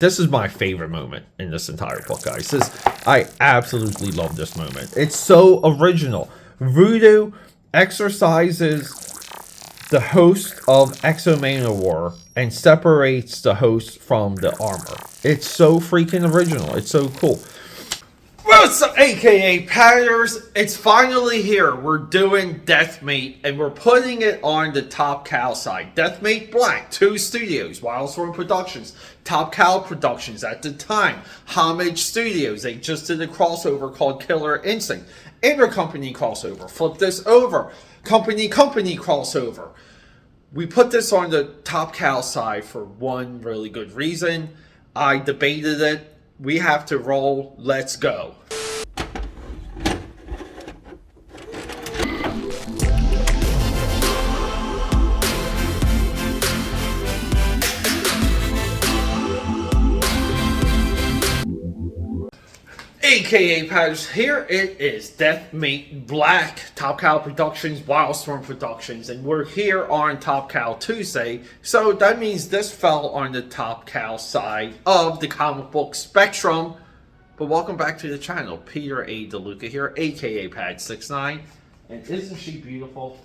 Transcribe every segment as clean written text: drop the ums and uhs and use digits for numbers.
This is my favorite moment in this entire book, guys. I absolutely love this moment. It's so original. Voodoo exorcises the host of Exo-Manowar and separates the host from the armor. It's so freaking original. It's so cool. What's up, aka Patters? It's finally here. We're doing DEATHMATE, and we're putting it on the Top Cow side. DEATHMATE Black, 2 studios, Wildstorm Productions, Top Cow Productions at the time, Homage Studios. They just did a crossover called Killer Instinct. Intercompany crossover. Flip this over. Company crossover. We put this on the Top Cow side for one really good reason. I debated it. We have to roll. Let's go. AKA Patters, here it is, DEATHMATE Black, Top Cow Productions, Wildstorm Productions, and we're here on Top Cow Tuesday, so that means this fell on the Top Cow side of the comic book spectrum. But welcome back to the channel. Peter A. DeLuca here, AKA Pad69, and isn't she beautiful?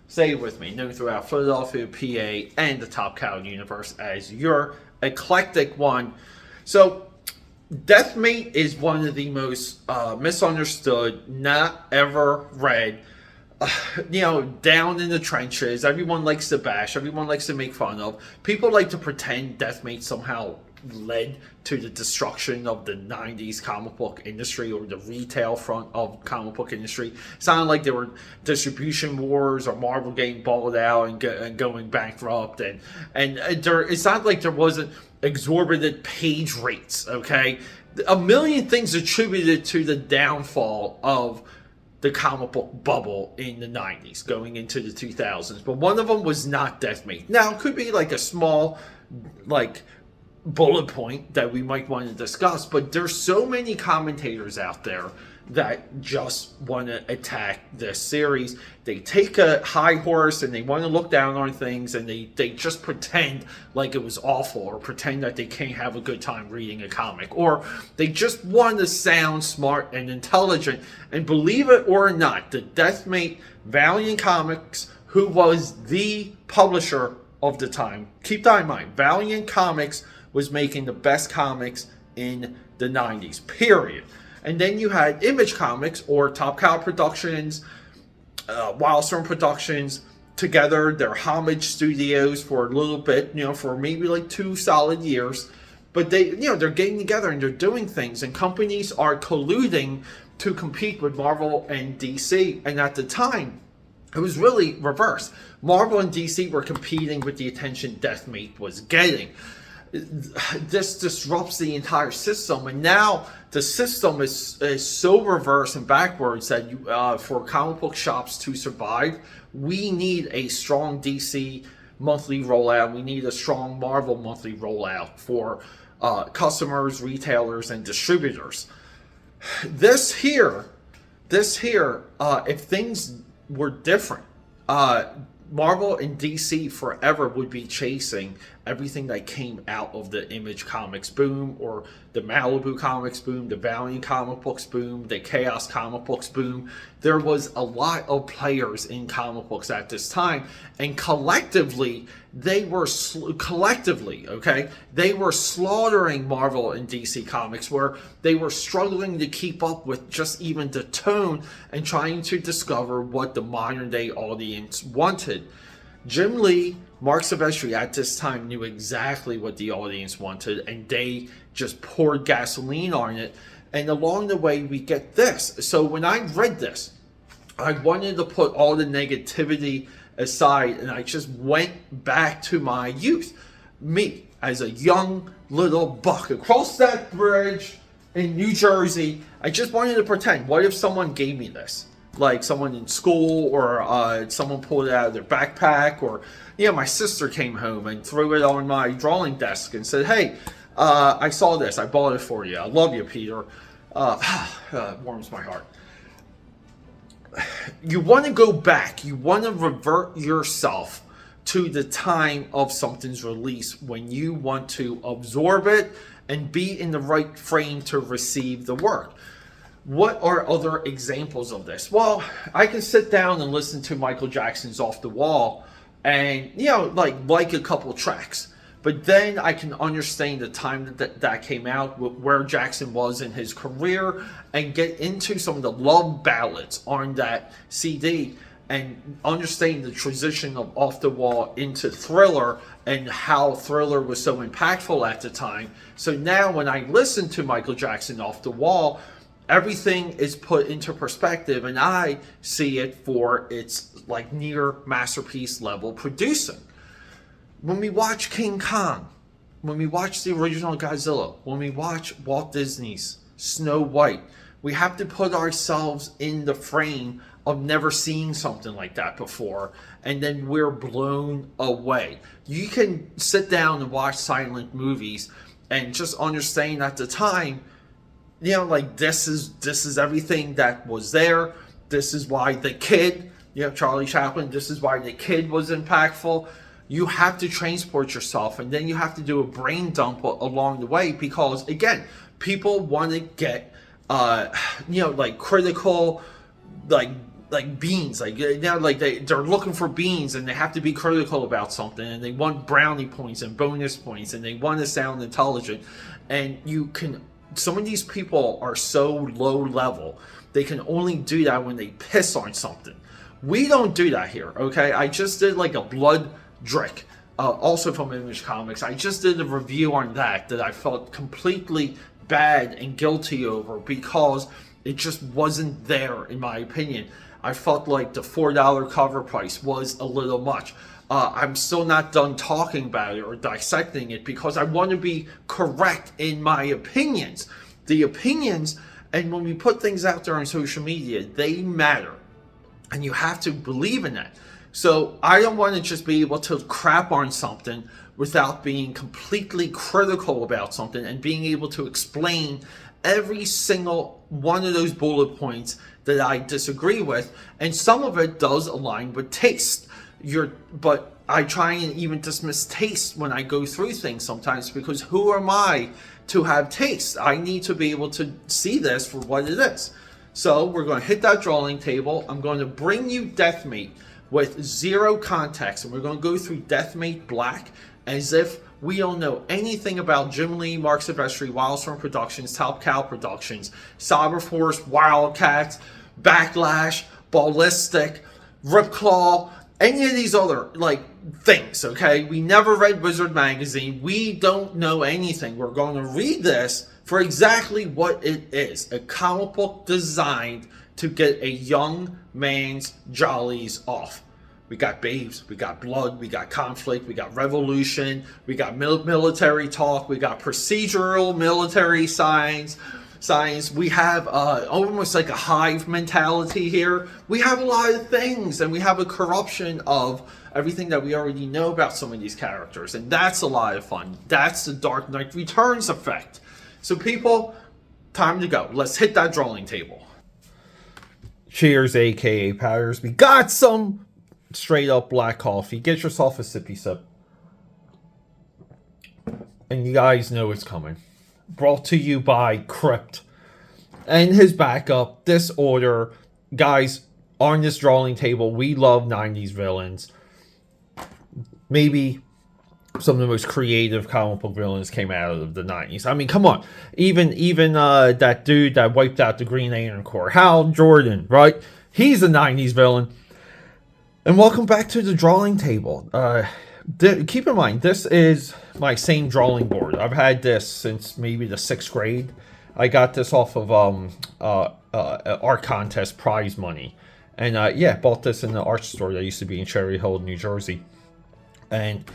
Say it with me, known throughout Philadelphia, PA, and the Top Cow universe as your eclectic one. So, DEATHMATE is one of the most misunderstood, not ever read, down in the trenches. Everyone likes to bash, everyone likes to make fun of. People like to pretend DEATHMATE somehow led to the destruction of the 90s comic book industry or the retail front of comic book industry. It sounded like there were distribution wars or Marvel getting balled out and going bankrupt. And it's not like there wasn't exorbitant page rates, okay? A million things attributed to the downfall of the comic book bubble in the 90s going into the 2000s, but one of them was not DEATHMATE. Now, it could be like a small, bullet point that we might want to discuss, but there's so many commentators out there that just want to attack this series. They take a high horse and they want to look down on things, and they just pretend like it was awful, or pretend that they can't have a good time reading a comic, or they just want to sound smart and intelligent. And believe it or not, the DEATHMATE Valiant Comics, who was the publisher of the time, keep that in mind, Valiant Comics was making the best comics in the 90s, period. And then you had Image Comics, or Top Cow Productions, Wildstorm Productions, together. They're Homage Studios for a little bit, for maybe like 2 solid years. But they're getting together and they're doing things, and companies are colluding to compete with Marvel and DC. And at the time, it was really reversed. Marvel and DC were competing with the attention DEATHMATE was getting. This disrupts the entire system, and now the system is so reverse and backwards that for comic book shops to survive, we need a strong DC monthly rollout. We need a strong Marvel monthly rollout for customers, retailers, and distributors. This here, if things were different, Marvel and DC forever would be chasing everything that came out of the Image Comics boom, or the Malibu Comics boom, the Valiant comic books boom, the Chaos comic books boom. There was a lot of players in comic books at this time, and collectively they were they were slaughtering Marvel and DC Comics, where they were struggling to keep up with just even the tone and trying to discover what the modern day audience wanted. Jim Lee, Marc Silvestri at this time knew exactly what the audience wanted, and they just poured gasoline on it. And along the way, we get this. So when I read this, I wanted to put all the negativity aside, and I just went back to my youth. Me, as a young little buck across that bridge in New Jersey, I just wanted to pretend, what if someone gave me this? Like someone in school, or someone pulled it out of their backpack, or my sister came home and threw it on my drawing desk and said, hey, I saw this, I bought it for you, I love you, Peter. Warms my heart. You want to go back, you want to revert yourself to the time of something's release when you want to absorb it and be in the right frame to receive the work. What are other examples of this? Well, I can sit down and listen to Michael Jackson's Off the Wall and, you know, like a couple tracks. But then I can understand the time that came out, where Jackson was in his career, and get into some of the love ballads on that CD and understand the transition of Off the Wall into Thriller and how Thriller was so impactful at the time. So now when I listen to Michael Jackson Off the Wall, everything is put into perspective and I see it for its like near masterpiece level producing. When we watch King Kong, when we watch the original Godzilla, when we watch Walt Disney's Snow White, we have to put ourselves in the frame of never seeing something like that before, and then we're blown away. You can sit down and watch silent movies and just understand at the time, you know, like this is everything that was there. This is why the kid, you know, Charlie Chaplin, this is why the kid was impactful. You have to transport yourself, and then you have to do a brain dump along the way, because again, people want to get you know, like critical, like beans, like, you know, like they're looking for beans and they have to be critical about something, and they want brownie points and bonus points, and they want to sound intelligent. And you can, some of these people are so low level, they can only do that when they piss on something. We don't do that here, okay? I just did like a Blood Drick, also from Image Comics. I just did a review on that I felt completely bad and guilty over, because it just wasn't there, in my opinion. I felt like the $4 cover price was a little much. I'm still not done talking about it or dissecting it, because I want to be correct in my opinions. The opinions, and when we put things out there on social media, they matter, and you have to believe in that. So I don't want to just be able to crap on something without being completely critical about something and being able to explain every single one of those bullet points that I disagree with. And some of it does align with taste. But I try and even dismiss taste when I go through things sometimes, because who am I to have taste? I need to be able to see this for what it is. So we're going to hit that drawing table. I'm going to bring you DeathMate with zero context, and we're going to go through DeathMate Black as if we don't know anything about Jim Lee, Marc Silvestri, Wildstorm Productions, Top Cow Productions, Cyberforce, Wildcats, Backlash, Ballistic, Ripclaw, any of these other like things, okay? We never read Wizard Magazine. We don't know anything. We're going to read this for exactly what it is, a comic book designed to get a young man's jollies off. We got babes, we got blood, we got conflict, we got revolution, we got military talk, we got procedural military science. We have almost like a hive mentality here. We have a lot of things, and we have a corruption of everything that we already know about some of these characters, and that's a lot of fun. That's the Dark Knight Returns effect. So people, time to go. Let's hit that drawing table. Cheers, aka powders. We got some straight up black coffee. Get yourself a sippy sip. And you guys know it's coming. Brought to you by Crypt and his backup, Disorder. Guys, on this drawing table, we love 90s villains. Maybe some of the most creative comic book villains came out of the 90s. I mean, come on. Even that dude that wiped out the Green Lantern Corps, Hal Jordan, right? He's a 90s villain. And welcome back to the drawing table. Keep in mind, this is my same drawing board. I've had this since maybe the 6th grade. I got this off of art contest prize money. And yeah, bought this in the art store that used to be in Cherry Hill, New Jersey. And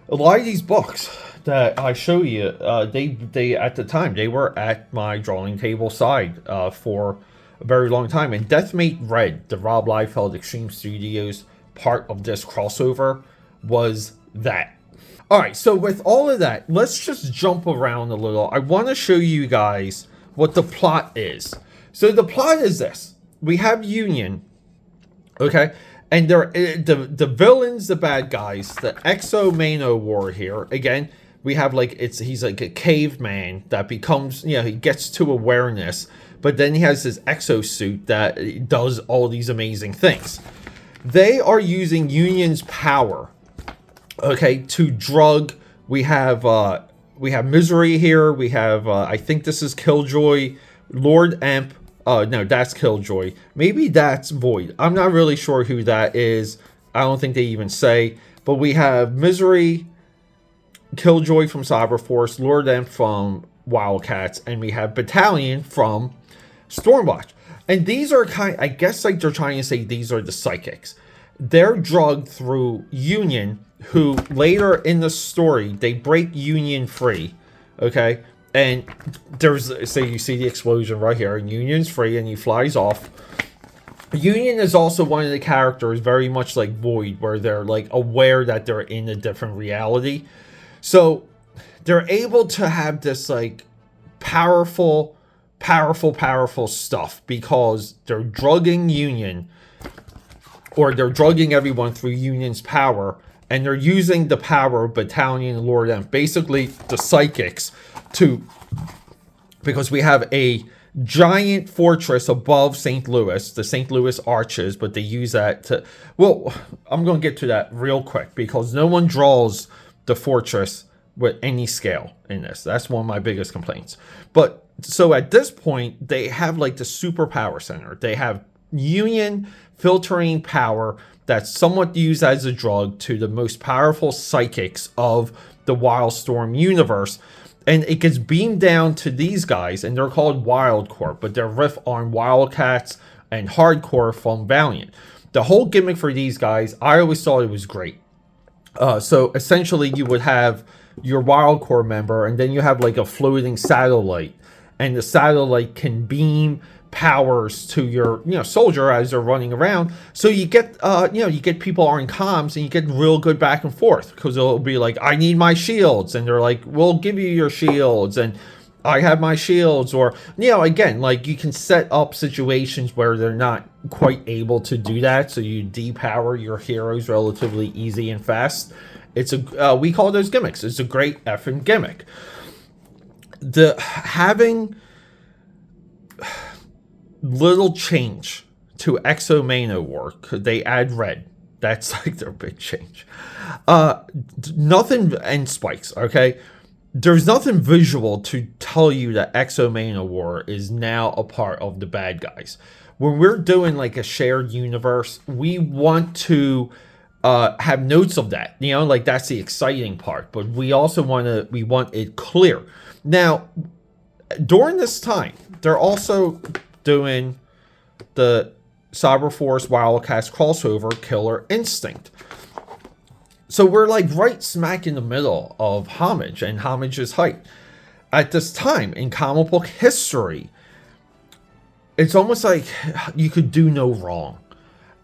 a lot of these books that I show you, they at the time, they were at my drawing table side for a very long time. And DeathMate Red, the Rob Liefeld Extreme Studios part of this crossover, was that. Alright, so with all of that, let's just jump around a little. I want to show you guys what the plot is. So the plot is this. We have Union, okay? And they're the villains, the bad guys, the Exo Manowar here. Again, we have like he's like a caveman that becomes, you know, he gets to awareness, but then he has this exosuit that does all these amazing things. They are using Union's power, okay, to drug. We have Misery here. We have I think this is Killjoy, Lord Emp. No, that's Killjoy. Maybe that's Void. I'm not really sure who that is. I don't think they even say. But we have Misery, Killjoy from Cyberforce, Lord Emp from Wildcats, and we have Battalion from Stormwatch. And these are I guess like they're trying to say these are the psychics. They're drugged through Union, who later in the story, they break Union free, okay? And there's, say you see the explosion right here, and Union's free, and he flies off. Union is also one of the characters, very much like Void, where they're like aware that they're in a different reality. So they're able to have this like powerful stuff because they're drugging Union, or they're drugging everyone through Union's power, and they're using the power of Battalion and Lord M, basically the psychics, because we have a giant fortress above St. Louis, the St. Louis Arches, but they use that to, well, I'm going to get to that real quick because no one draws the fortress with any scale in this. That's one of my biggest complaints. But so at this point, they have like the super power center. They have Union filtering power that's somewhat used as a drug to the most powerful psychics of the Wildstorm universe. And it gets beamed down to these guys, and they're called Wildcore, but they're riff on Wildcats and Hardcore from Valiant. The whole gimmick for these guys, I always thought it was great. So essentially, you would have your Wildcore member, and then you have like a floating satellite, and the satellite can beam powers to your, you know, soldier as they're running around. So you get you get people on comms, and you get real good back and forth, because it'll be like, I need my shields, and they're like, we'll give you your shields, and I have my shields. Or, you know, again, like you can set up situations where they're not quite able to do that, so you depower your heroes relatively easy and fast. It's a we call those gimmicks. It's a great effing gimmick. The having little change to Exo Manowar, could they add red? That's like their big change. Nothing, and spikes, okay? There's nothing visual to tell you that Exo Manowar is now a part of the bad guys. When we're doing like a shared universe, we want to have notes of that, you know, like that's the exciting part, but we also want it clear. Now, during this time, they're also doing the Cyberforce Wildcats crossover Killer Instinct. So we're like right smack in the middle of Homage and Homage's height. At this time in comic book history, it's almost like you could do no wrong.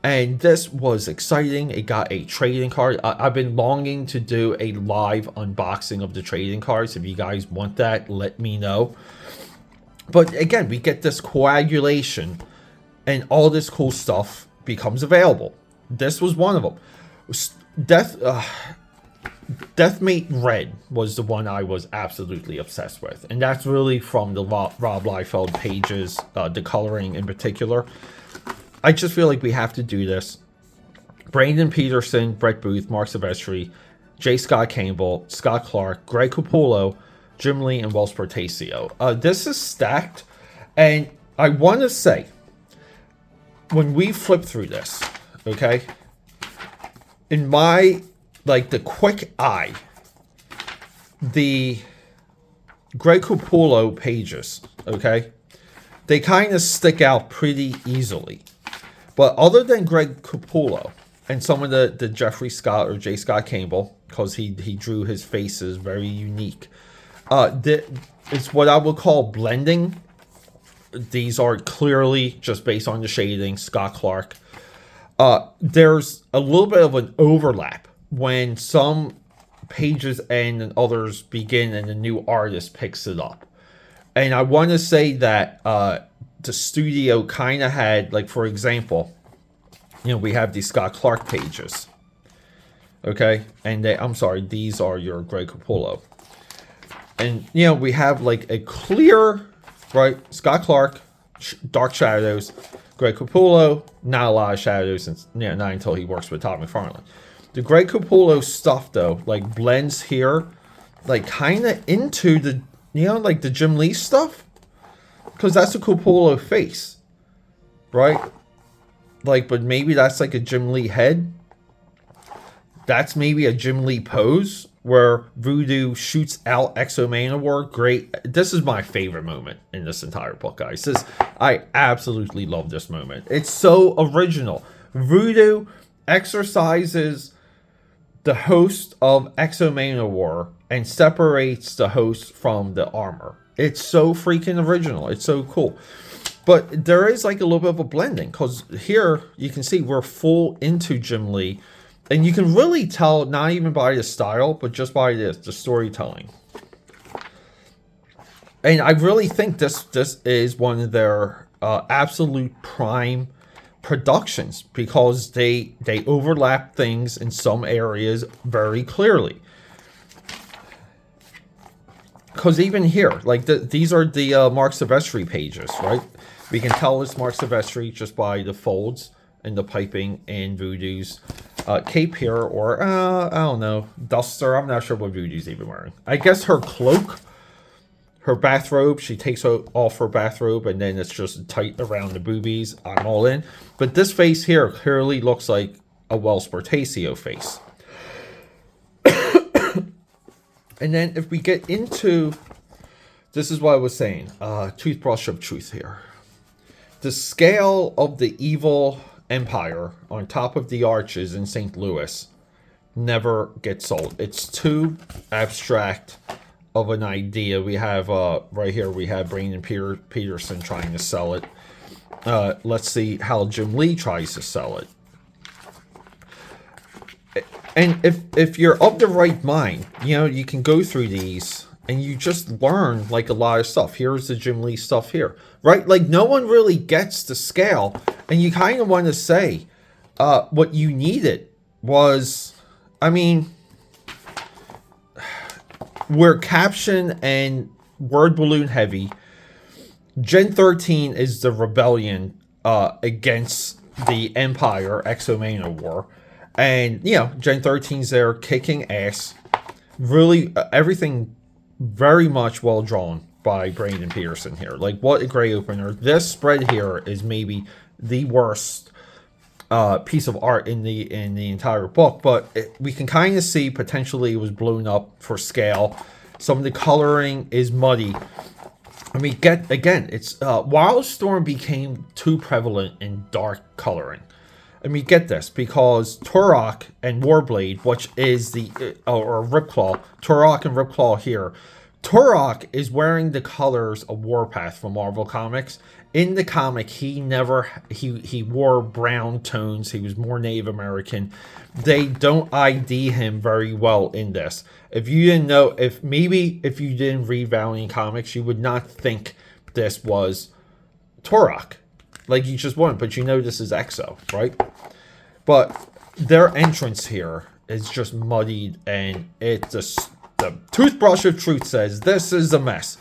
And this was exciting. It got a trading card. I've been longing to do a live unboxing of the trading cards. If you guys want that, let me know. But again, we get this coagulation, and all this cool stuff becomes available. This was one of them. DEATHMATE Red was the one I was absolutely obsessed with. And that's really from the Rob Liefeld pages, the coloring in particular. I just feel like we have to do this. Brandon Peterson, Brett Booth, Marc Silvestri, J. Scott Campbell, Scott Clark, Greg Capullo, Jim Lee, and Wells Portacio. This is stacked, and I want to say, when we flip through this, okay, in my, like, the quick eye, the Greg Capullo pages, okay, they kind of stick out pretty easily. But other than Greg Capullo and some of the Jeffrey Scott or J. Scott Campbell, because he drew his faces very unique, it's what I would call blending. These are clearly just based on the shading. Scott Clark. There's a little bit of an overlap when some pages end and others begin, and the new artist picks it up. And I want to say that the studio kind of had, like, for example, you know, we have these Scott Clark pages. Okay, and I'm sorry, these are your Greg Capullo. And, you know, we have like a clear, right, Scott Clark, dark shadows, Greg Capullo, not a lot of shadows, and you know, not until he works with Todd McFarlane. The Greg Capullo stuff, though, like blends here, like kind of into the, you know, like the Jim Lee stuff. Because that's a Capullo face, right? Like, but maybe that's like a Jim Lee head. That's maybe a Jim Lee pose where Voodoo shoots out Exo Manowar. Great. This is my favorite moment in this entire book, guys. I absolutely love this moment. It's so original. Voodoo exercises the host of Exo Manowar and separates the host from the armor. It's so freaking original. It's so cool. But there is like a little bit of a blending, because here you can see we're full into Jim Lee. And you can really tell, not even by the style, but just by the storytelling. And I really think this is one of their absolute prime productions, because they overlap things in some areas very clearly. Because even here, like these are the Marc Silvestri pages, right? We can tell it's Marc Silvestri just by the folds and the piping and Voodoo's cape here, or I don't know, duster. I'm not sure what Voodoo's even wearing. I guess her cloak, her bathrobe. She takes off her bathrobe and then it's just tight around the boobies. I'm all in. But this face here clearly looks like a Wells Portacio face. And then if we get into, this is what I was saying, toothbrush of truth here. The scale of the evil empire on top of the arches in St. Louis never gets sold. It's too abstract of an idea. We have right here, we have Brandon Peterson trying to sell it. Let's see how Jim Lee tries to sell it. And if you're of the right mind, you know, you can go through these and you just learn like a lot of stuff. Here's the Jim Lee stuff here, right? Like no one really gets the scale, and you kind of want to say what you needed was, I mean, we're caption and word balloon heavy. Gen 13 is the rebellion against the Empire, Exo Manowar. And, you know, Gen 13's there kicking ass. Really, everything very much well drawn by Brandon Peterson here. Like, what a great opener. This spread here is maybe the worst piece of art in the entire book. But we can kind of see potentially it was blown up for scale. Some of the coloring is muddy. I mean, again, it's Wildstorm became too prevalent in dark coloring. I mean, get this, because Turok and Warblade, which is the, or Ripclaw, Turok and Ripclaw here. Turok is wearing the colors of Warpath from Marvel Comics. In the comic, he wore brown tones. He was more Native American. They don't ID him very well in this. If you didn't know, if you didn't read Valiant Comics, you would not think this was Turok. Like, you just wouldn't, but you know this is Exo, right? But their entrance here is just muddied, and it's just, the toothbrush of truth says this is a mess.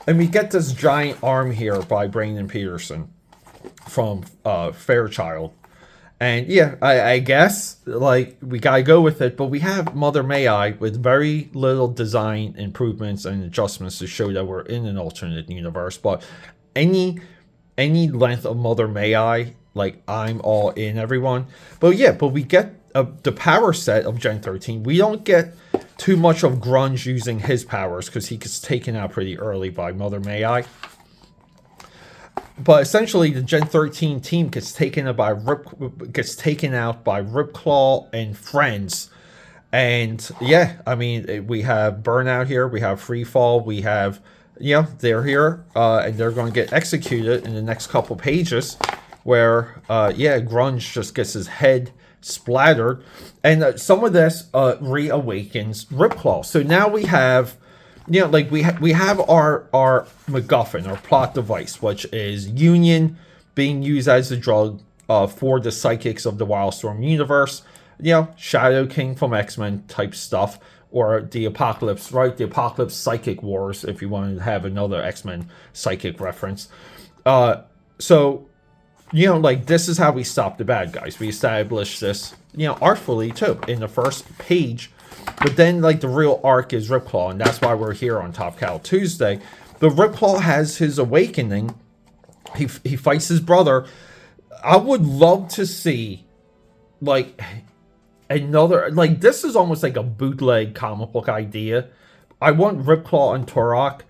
And we get this giant arm here by Brandon Peterson from Fairchild. And yeah, I guess, like, we gotta go with it, but we have Mother May I with very little design improvements and adjustments to show that we're in an alternate universe. But any length of Mother May I, like, I'm all in, everyone. But yeah, but we get the power set of Gen 13. We don't get too much of Grunge using his powers, because he gets taken out pretty early by Mother May I. But essentially, the Gen 13 team gets taken out by Ripclaw and friends. And yeah, I mean, we have Burnout here, we have Freefall, we have, yeah, they're here, and they're going to get executed in the next couple pages, where, yeah, Grunge just gets his head splattered, and some of this reawakens Ripclaw. So now we have, you know, like we have our MacGuffin, our plot device, which is Union being used as a drug, for the psychics of the Wildstorm universe. You know, Shadow King from X-Men type stuff, or the Apocalypse, right? The Apocalypse Psychic Wars, if you want to have another X-Men psychic reference. So, you know, like, this is how we stop the bad guys. We establish this, you know, artfully, too, in the first page. But then, like, the real arc is Ripclaw, and that's why we're here on Top Cow Tuesday. But Ripclaw has his awakening. He fights his brother. I would love to see, like, another, like, this is almost like a bootleg comic book idea. I want Ripclaw and Turok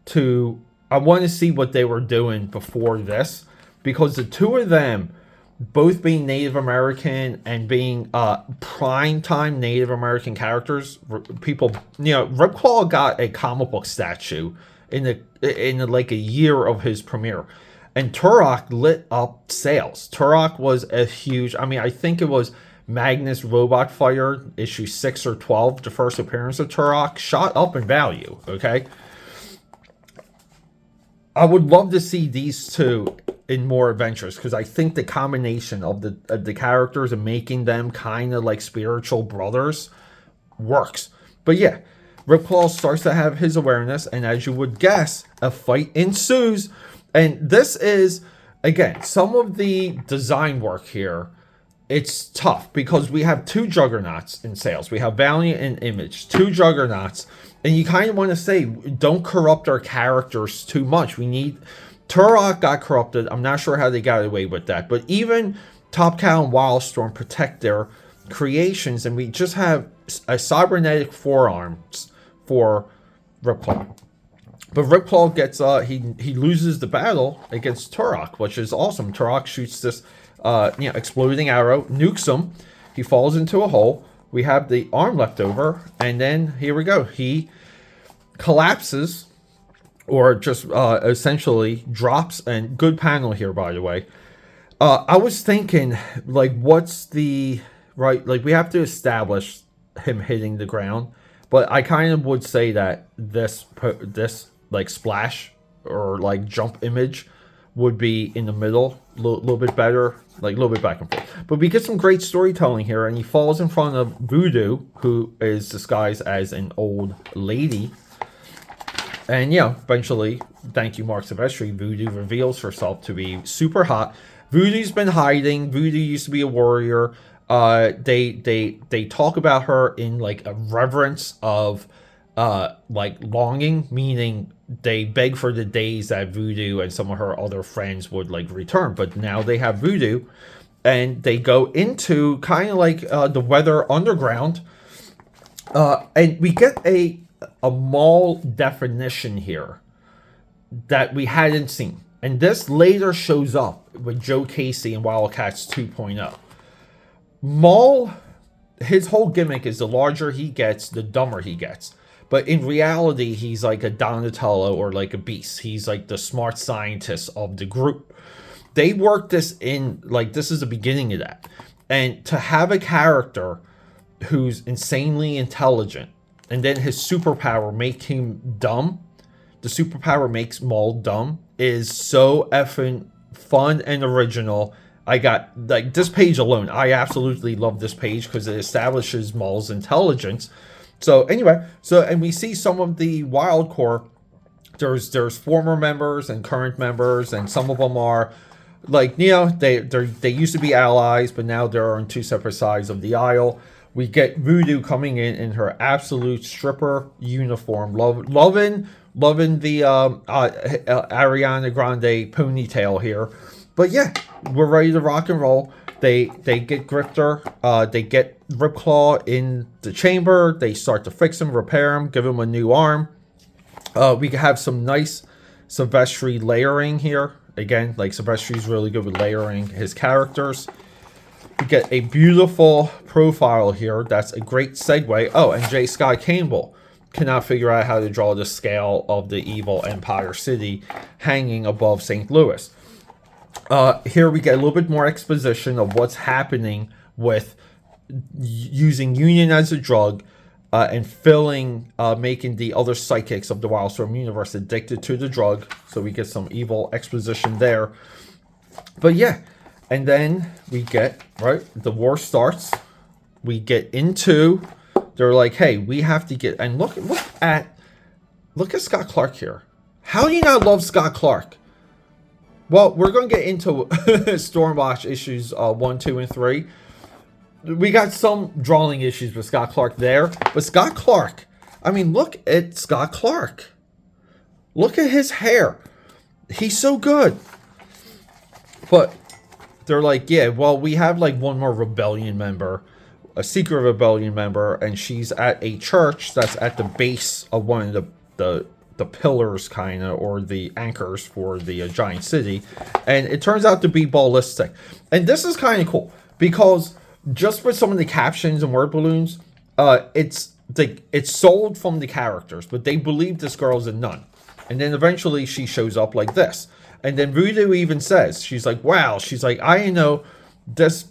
to, I want to see what they were doing before this, because the two of them, both being Native American and being prime time Native American characters, people, you know, Ripclaw got a comic book statue in like a year of his premiere, and Turok lit up sales. Turok was a huge, I mean, I think it was Magnus Robot Fighter issue 6 or 12, the first appearance of Turok, shot up in value. Okay, I would love to see these two in more adventures, because I think the combination of the characters and making them kind of like spiritual brothers works. But yeah, Ripclaw starts to have his awareness, and as you would guess, a fight ensues. And this is, again, some of the design work here, it's tough because we have two juggernauts in sales. We have Valiant and Image, two juggernauts, and you kind of want to say, don't corrupt our characters too much. We need, Turok got corrupted. I'm not sure how they got away with that, but even Top Cow and Wildstorm protect their creations, and we just have a cybernetic forearms for Ripclaw. But Ripclaw gets, he loses the battle against Turok, which is awesome. Turok shoots this, you know, exploding arrow, nukes him. He falls into a hole. We have the arm left over, and then here we go. He collapses, or just essentially drops. And good panel here, by the way. I was thinking, like, what's the right? Like, we have to establish him hitting the ground, but I kind of would say that this like splash or like jump image would be in the middle, a little bit better, like a little bit back and forth. But we get some great storytelling here, and he falls in front of Voodoo, who is disguised as an old lady. And yeah, eventually, thank you, Marc Silvestri, Voodoo reveals herself to be super hot. Voodoo's been hiding. Voodoo used to be a warrior. They talk about her in like a reverence of like longing, meaning they beg for the days that Voodoo and some of her other friends would like return. But now they have Voodoo, and they go into kind of like the Weather Underground, and we get a mall definition here that we hadn't seen, and this later shows up with Joe Casey and Wildcats 2.0. Maul, his whole gimmick is the larger he gets, the dumber he gets. But in reality, he's like a Donatello or like a Beast. He's like the smart scientist of the group. They work this in, like, this is the beginning of that. And to have a character who's insanely intelligent, and then his superpower make him dumb, the superpower makes Maul dumb, is so effing fun and original. I got, like, this page alone, I absolutely love this page because it establishes Maul's intelligence. So anyway, and we see some of the Wild Corps. There's former members and current members, and some of them are like, you know, they used to be allies, but now they're on two separate sides of the aisle. We get Voodoo coming in her absolute stripper uniform, loving the Ariana Grande ponytail here. But yeah, we're ready to rock and roll. They get Grifter, they get Ripclaw in the chamber, they start to fix him, repair him, give him a new arm. We have some nice Silvestri layering here. Again, like, Silvestri's really good with layering his characters. We get a beautiful profile here. That's a great segue. Oh, and J. Scott Campbell cannot figure out how to draw the scale of the evil Empire City hanging above St. Louis. Here we get a little bit more exposition of what's happening with using Union as a drug and making the other psychics of the Wildstorm universe addicted to the drug. So we get some evil exposition there. But yeah, And then we get, right, the war starts. We get into, they're like, hey, we have to get, and look at Scott Clark here. How do you not love Scott Clark? Well, we're going to get into Stormwatch issues 1, 2, and 3. We got some drawing issues with Scott Clark there. But Scott Clark, I mean, look at Scott Clark. Look at his hair. He's so good. But they're like, yeah, well, we have like one more rebellion member, a secret rebellion member, and she's at a church that's at the base of one of the pillars, kind of, or the anchors for the giant city. And it turns out to be Ballistic. And this is kind of cool because just with some of the captions and word balloons, it's sold from the characters, but they believe this girl's a nun. And then eventually she shows up like this. And then Voodoo even says, she's like, wow, she's like, I didn't know this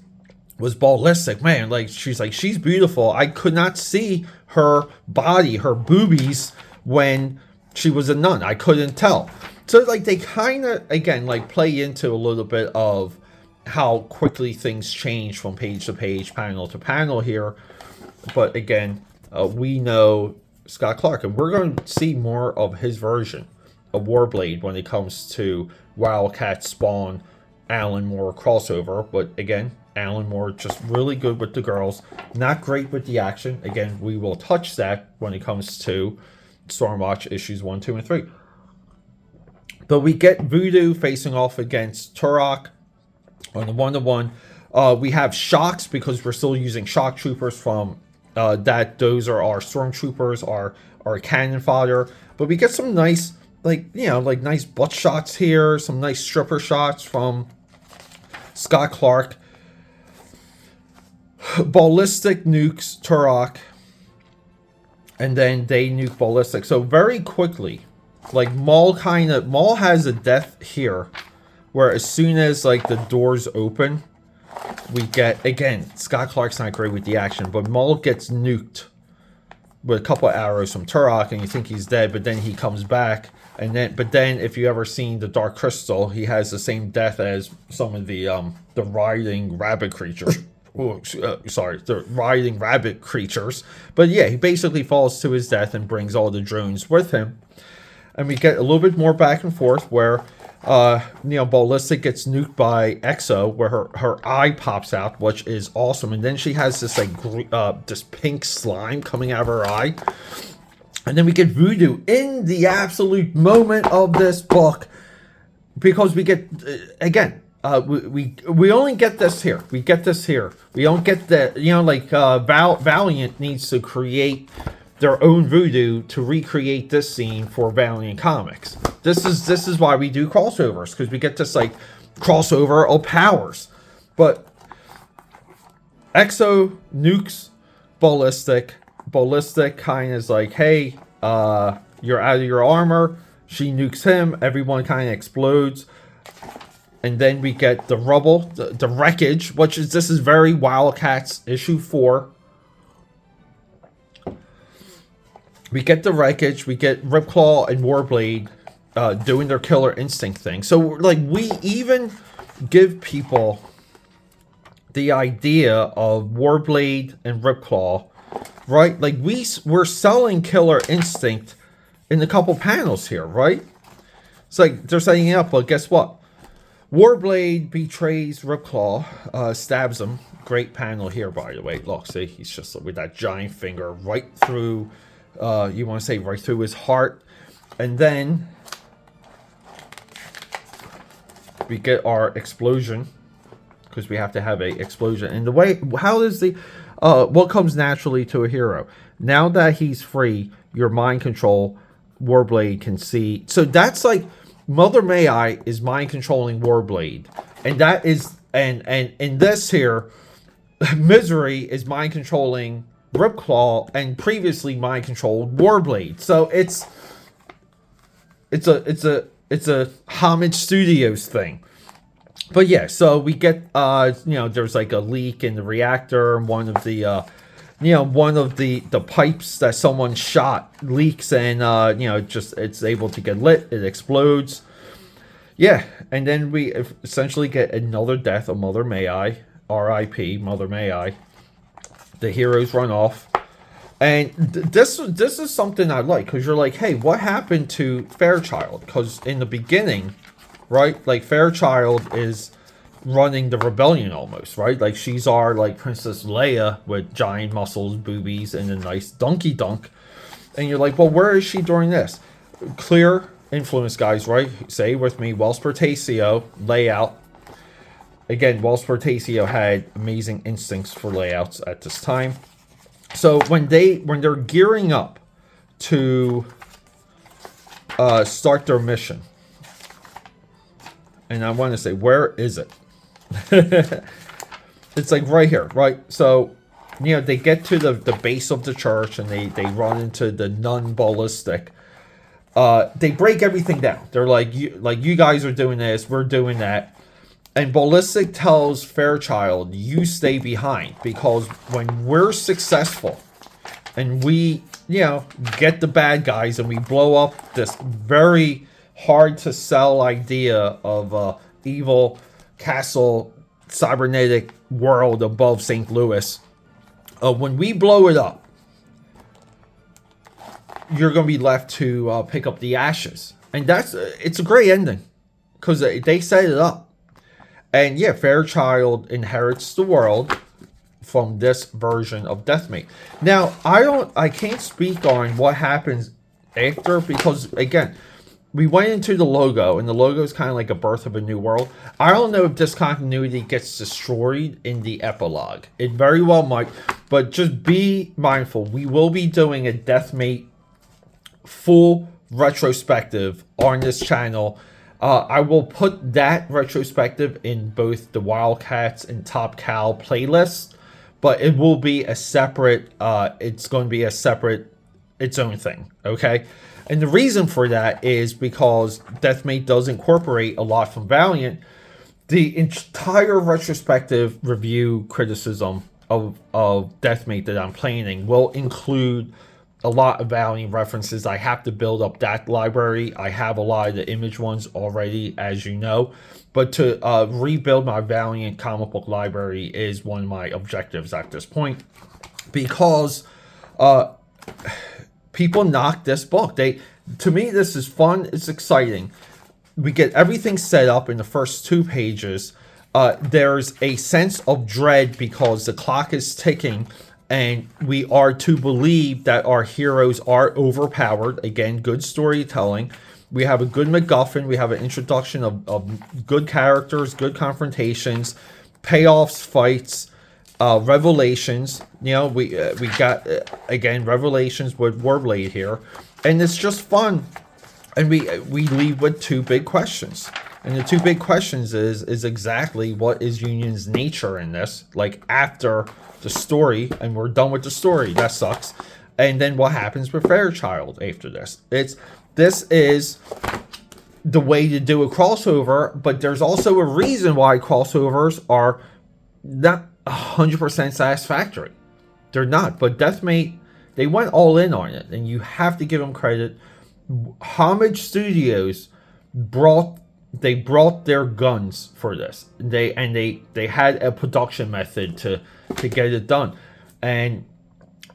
was Ballistic, man. Like, she's like, she's beautiful. I could not see her body, her boobies, when she was a nun. I couldn't tell. So, like, they kind of, again, like, play into a little bit of how quickly things change from page to page, panel to panel here. But, again, we know Scott Clark, and we're going to see more of his version of Warblade when it comes to Wildcat, Spawn, Alan Moore crossover. But, again, Alan Moore just really good with the girls, not great with the action. Again, we will touch that when it comes to Stormwatch issues 1, 2, and 3. But we get Voodoo facing off against Turok on the 1-to-1. We have Shocks because we're still using Shock Troopers from that. Those are our Stormtroopers, our cannon fodder. But we get some nice, like, you know, like nice butt shots here, some nice stripper shots from Scott Clark. Ballistic nukes Turok, and then they nuke Ballistic. So very quickly, like Maul has a death here, where as soon as like the doors open, we get, again, Scott Clark's not great with the action, but Maul gets nuked with a couple of arrows from Turok, and you think he's dead, but then he comes back. And then if you ever seen the Dark Crystal, he has the same death as some of the riding rabbit creatures. The riding rabbit creatures. But yeah, he basically falls to his death and brings all the drones with him. And we get a little bit more back and forth where Ballistic gets nuked by Exo, where her eye pops out, which is awesome. And then she has this like this pink slime coming out of her eye. And then we get Voodoo in the absolute moment of this book, because we get again, we only get this here. We get this here. We don't get the, Valiant needs to create their own Voodoo to recreate this scene for Valiant Comics. This is why we do crossovers, because we get this like crossover of powers. But Exo nukes Ballistic. Ballistic kind of is like, hey, you're out of your armor. She nukes him. Everyone kind of explodes. And then we get the rubble, the wreckage, this is very Wildcats issue 4. We get the wreckage. We get Ripclaw and Warblade doing their killer instinct thing. So, like, we even give people the idea of Warblade and Ripclaw, right? Like, we're selling killer instinct in a couple panels here, right? It's like they're setting it up, but guess what? Warblade betrays Ripclaw, stabs him. Great panel here, by the way. Look, see, he's just with that giant finger right through, you want to say right through his heart. And then we get our explosion, because we have to have a explosion. And the way, how does the, what comes naturally to a hero? Now that he's free, your mind control, Warblade can see. So that's like, Mother May I is mind controlling Warblade, and that is, and in this here, Misery is mind controlling Ripclaw, and previously mind controlled Warblade. So it's a Homage Studios thing. But yeah, so we get there's like a leak in the reactor, and one of the pipes that someone shot leaks, and it's able to get lit. It explodes. Yeah, and then we essentially get another death of Mother May I, R.I.P. Mother May I. The heroes run off, and this is something I like, because you're like, hey, what happened to Fairchild? Because in the beginning, right, like Fairchild is running the rebellion almost, right? Like she's our like Princess Leia with giant muscles, boobies, and a nice donkey dunk, and you're like, well, where is she during this? Clear influence, guys, right? Say with me, Wells Portacio layout. Again, Wells Portacio had amazing instincts for layouts at this time. So when they're gearing up to start their mission, and I want to say, where is it? It's like right here, right? So, you know, they get to the base of the church, and they run into the nun ballistic. They break everything down. They're like, you guys are doing this, we're doing that. And Ballistic tells Fairchild, you stay behind, because when we're successful and we, you know, get the bad guys and we blow up this very hard to sell idea of evil castle cybernetic world above St. Louis, when we blow it up, you're going to be left to pick up the ashes. And it's a great ending, because they set it up. And yeah, Fairchild inherits the world from this version of DeathMate. Now, I can't speak on what happens after, because again, we went into the logo, and the logo is kind of like a birth of a new world. I don't know if this continuity gets destroyed in the epilogue. It very well might, but just be mindful. We will be doing a DeathMate full retrospective on this channel. I will put that retrospective in both the Wildcats and Top Cal playlists, but it will be a separate, it's going to be a separate, its own thing, okay? And the reason for that is because DeathMate does incorporate a lot from Valiant. The entire retrospective review criticism of DeathMate that I'm planning will include a lot of Valiant references. I have to build up that library. I have a lot of the Image ones already, as you know. But to rebuild my Valiant comic book library is one of my objectives at this point. Because people knock this book. To me, this is fun. It's exciting. We get everything set up in the first 2 pages. There's a sense of dread because the clock is ticking, and we are to believe that our heroes are overpowered. Again, good storytelling. We have a good MacGuffin. We have an introduction of good characters, good confrontations, payoffs, fights, revelations. You know, we got, again, revelations with Warblade here. And it's just fun. And we leave with 2 big questions. And the 2 big questions is exactly what is Union's nature in this, like after the story, and we're done with the story. That sucks. And then what happens with Fairchild after this? This is the way to do a crossover, but there's also a reason why crossovers are not 100% satisfactory. They're not, but DeathMate, they went all in on it, and you have to give them credit. Homage Studios brought their guns for this. They had a production method to get it done, and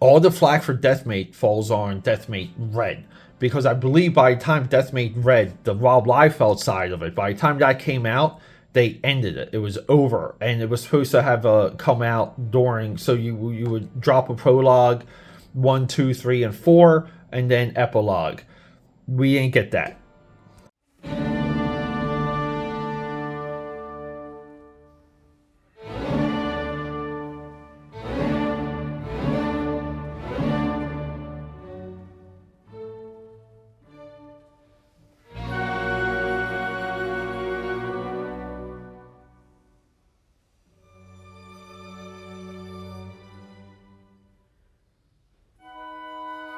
all the flack for DeathMate falls on DeathMate Red, because I believe by the time DeathMate Red, the Rob Liefeld side of it, by the time that came out, they ended it. It was over, and it was supposed to have come out during. So you would drop a prologue, 1, 2, 3, and 4, and then epilogue. We didn't get that.